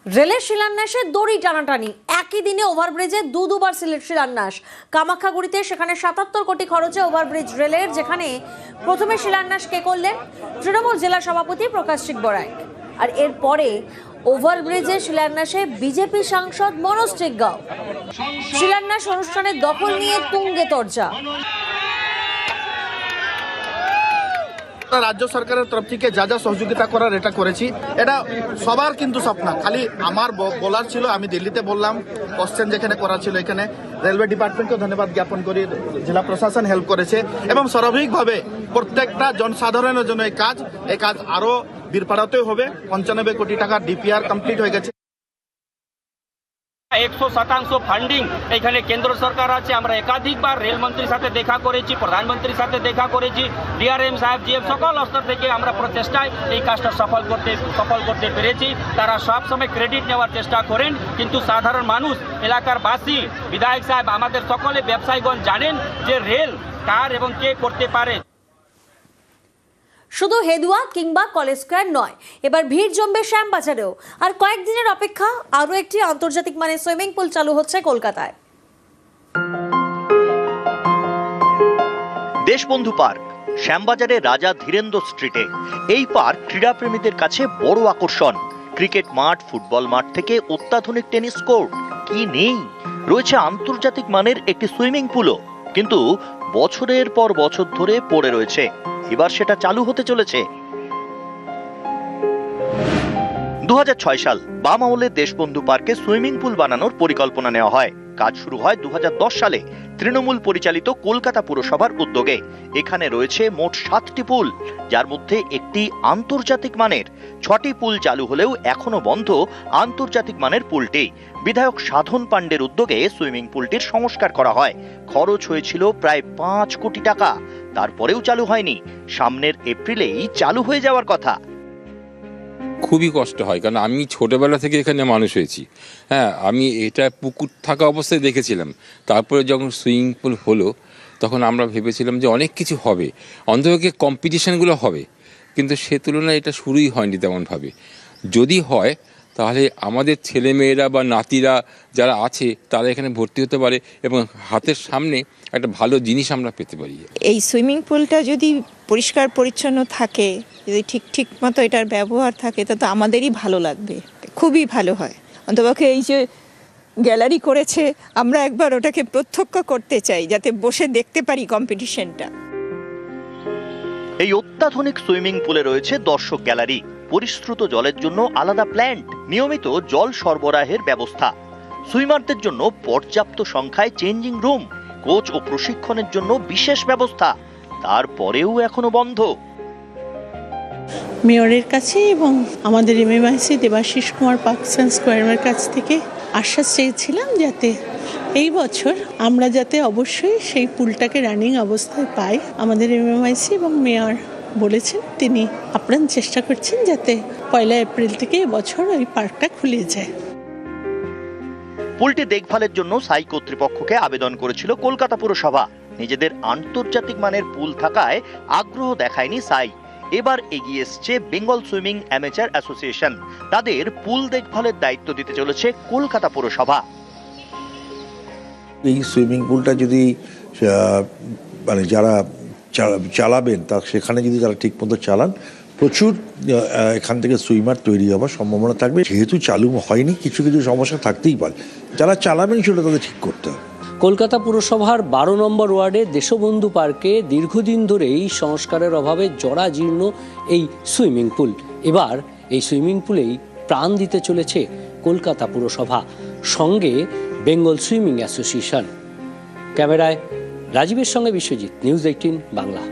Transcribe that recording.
রেলের শিলান্যাসে দড়ি টানাটানি, একই দিনে ওভারব্রিজে দুবার শিলান্যাস। কামাখ্যাগুড়িতে সেখানে ৭৭ কোটি খরচে ওভারব্রিজ রেলের, যেখানে প্রথমে শিলান্যাস কে করলেন তৃণমূল জেলা সভাপতি প্রকাশ বড়াই, আর এরপরে ওভারব্রিজের শিলান্যাসে বিজেপি সাংসদ মনোজ টিগ্গাও। শিলান্যাস অনুষ্ঠানের দখল নিয়ে তুঙ্গে তর্জা। রাজ্য সরকারের তরফ থেকে যা যা সহযোগিতা করার এটা করেছি, এটা সবার কিন্তু স্বপ্ন। খালি আমার বলার ছিল, আমি দিল্লিতে বললাম, কোশ্চেন যেখানে করা ছিল এখানে রেলওয়ে ডিপার্টমেন্টকে ধন্যবাদ জ্ঞাপন করি, জেলা প্রশাসন হেল্প করেছে এবং স্বাভাবিকভাবে প্রত্যেকটা জনসাধারণের জন্য এই কাজ আরো বীরপাড়াতে হবে। 95 কোটি টাকা ডিপিআর কমপ্লিট হয়ে গেছে। 100% ফান্ডিং এখানে কেন্দ্র সরকার আছে। আমরা একাধিকবার রেলমন্ত্রীর সাথে দেখা করেছি, প্রধানমন্ত্রীর সাথে দেখা করেছি, ডিআরএম সাহেব জিএম সকল স্তর থেকে আমরা প্রচেষ্টায় এই কাজটা সফল করতে পেরেছি। তারা সব সময় ক্রেডিট নেওয়ার চেষ্টা করেন, কিন্তু সাধারণ মানুষ, এলাকার বাসী, বিধায়ক সাহেব, আমাদের সকলে ব্যবসায়ীগণ জানেন যে রেল কার এবং কে করতে পারে। শুধু হেদুয়া কিংবা কলেজ স্কয়ার নয়, এবার ভিড় জমবে শ্যামবাজারেও। আর কয়েকদিনের অপেক্ষা, আরও একটি আন্তর্জাতিক মানের সুইমিং পুল চালু হচ্ছে কলকাতায়। দেশবন্ধু পার্ক শ্যামবাজারে রাজা ধীরেন্দ্র স্ট্রিটে। এই পার্ক ক্রীড়াপ্রেমীদের কাছে বড় আকর্ষণ। ক্রিকেট মাঠ, ফুটবল মাঠ থেকে অত্যাধুনিক টেনিস কোর্ট, কি নেই! রয়েছে আন্তর্জাতিক মানের একটি সুইমিং পুলও, কিন্তু বছরের পর বছর ধরে পড়ে রয়েছে। এবার সেটা চালু হতে চলেছে। 2006 সাল বাম আমলে দেশবন্ধু পার্কে সুইমিং পুল বানানোর পরিকল্পনা নেওয়া হয়। কাজ শুরু হয় 2010 সালে তৃণমূল পরিচালিত কলকাতা পুরসভার উদ্যোগে। এখানে রয়েছে মোট 7টি পুল, যার মধ্যে একটি আন্তর্জাতিক মানের। 6টি পুল চালু হলেও এখনো বন্ধ আন্তর্জাতিক মানের পুলটি। বিধায়ক সাধন পাণ্ডের উদ্যোগে সুইমিং পুলটির সংস্কার করা হয়। খরচ হয়েছিল প্রায় 5 কোটি টাকা। তারপরেও চালু হয়নি। সামনের এপ্রিলেই চালু হয়ে যাওয়ার কথা। খুবই কষ্ট হয়, কারণ আমি ছোটবেলা থেকে এখানে মানুষ হয়েছি। হ্যাঁ, আমি এটা পুকুর থাকা অবস্থায় দেখেছিলাম। তারপরে যখন সুইমিং পুল হলো, তখন আমরা ভেবেছিলাম যে অনেক কিছু হবে, অন্তত কম্পিটিশনগুলো হবে, কিন্তু সে তুলনায় এটা শুরুই হয়নি তেমনভাবে। যদি হয় তাহলে আমাদের ছেলেমেয়েরা বা নাতিরা যারা আছে তারা এখানে ভর্তি হতে পারে এবং হাতের সামনে একটা ভালো জিনিস আমরা পেতে পারি। এই সুইমিং পুলটা যদি পরিষ্কার পরিচ্ছন্ন থাকে, যদি ঠিক মতো এটার ব্যবহার থাকে, তো আমাদেরই ভালো লাগবে, খুবই ভালো হয়। অন্তপক্ষে এই যে গ্যালারি করেছে, আমরা একবার ওটাকে প্রত্যক্ষ করতে চাই, যাতে বসে দেখতে পারি কম্পিটিশনটা। এই অত্যাধুনিক সুইমিং পুলে রয়েছে দর্শক গ্যালারি, পরিশ্রুত জলের জন্য আলাদা প্ল্যান্ট, নিয়মিত জল সরবরাহের ব্যবস্থা, সুইমারদের জন্য পর্যাপ্ত সংখ্যায় চেঞ্জিং রুম, কোচ ও প্রশিক্ষণের জন্য বিশেষ ব্যবস্থা। তারপরেও এখনো বন্ধ। মেয়রের কাছে এবং আমাদের MMIC Debashis Kumar parks and স্কোয়ারের কাছ থেকে আশ্বাস চেয়েছিলাম যাতে এই বছর আমরা যাতে অবশ্যই সেই পুলটাকে রানিং অবস্থায় পাই। আমাদের এমএমআইসি এবং মেয়র বলেছেন, তিনি আপ্রাণ চেষ্টা করছেন যাতে 1 এপ্রিল থেকে এবছর ওই পার্কটা খুলে যায়। পুলটি দেখভালের জন্য সাই কর্তৃপক্ষকে আবেদন করেছিল কলকাতা পুরসভা। নিজেদের আন্তর্জাতিক মানের পুল থাকায় আগ্রহ দেখায়নি সাই। এবার এগিয়ে এসছে বেঙ্গল সুইমিং অ্যামেচার অ্যাসোসিয়েশন। তাদের পুল দেখভালের দায়িত্ব দিতে চলেছে কলকাতা পুরসভা। এই সুইমিং পুলটা যদি মানে যারা চালাবেন, তা সেখানে যদি তারা ঠিক মতো চালান, প্রচুর এখান থেকে সুইমার তৈরি হওয়ার সম্ভাবনা থাকবে। যেহেতু চালু হয়নি, কিছু সমস্যা থাকতেই পারে, যারা চালাবেন সেটা তাদের ঠিক করতে হবে। কলকাতা পুরসভার 12 নম্বর ওয়ার্ডে দেশবন্ধু পার্কে দীর্ঘদিন ধরেই সংস্কারের অভাবে জরাজীর্ণ এই সুইমিং পুল। এবার এই সুইমিং পুলেই প্রাণ দিতে চলেছে কলকাতা পুরসভা, সঙ্গে বেঙ্গল সুইমিং অ্যাসোসিয়েশন। ক্যামেরায় রাজীবের সঙ্গে বিশ্বজিৎ, নিউজ 18 বাংলা।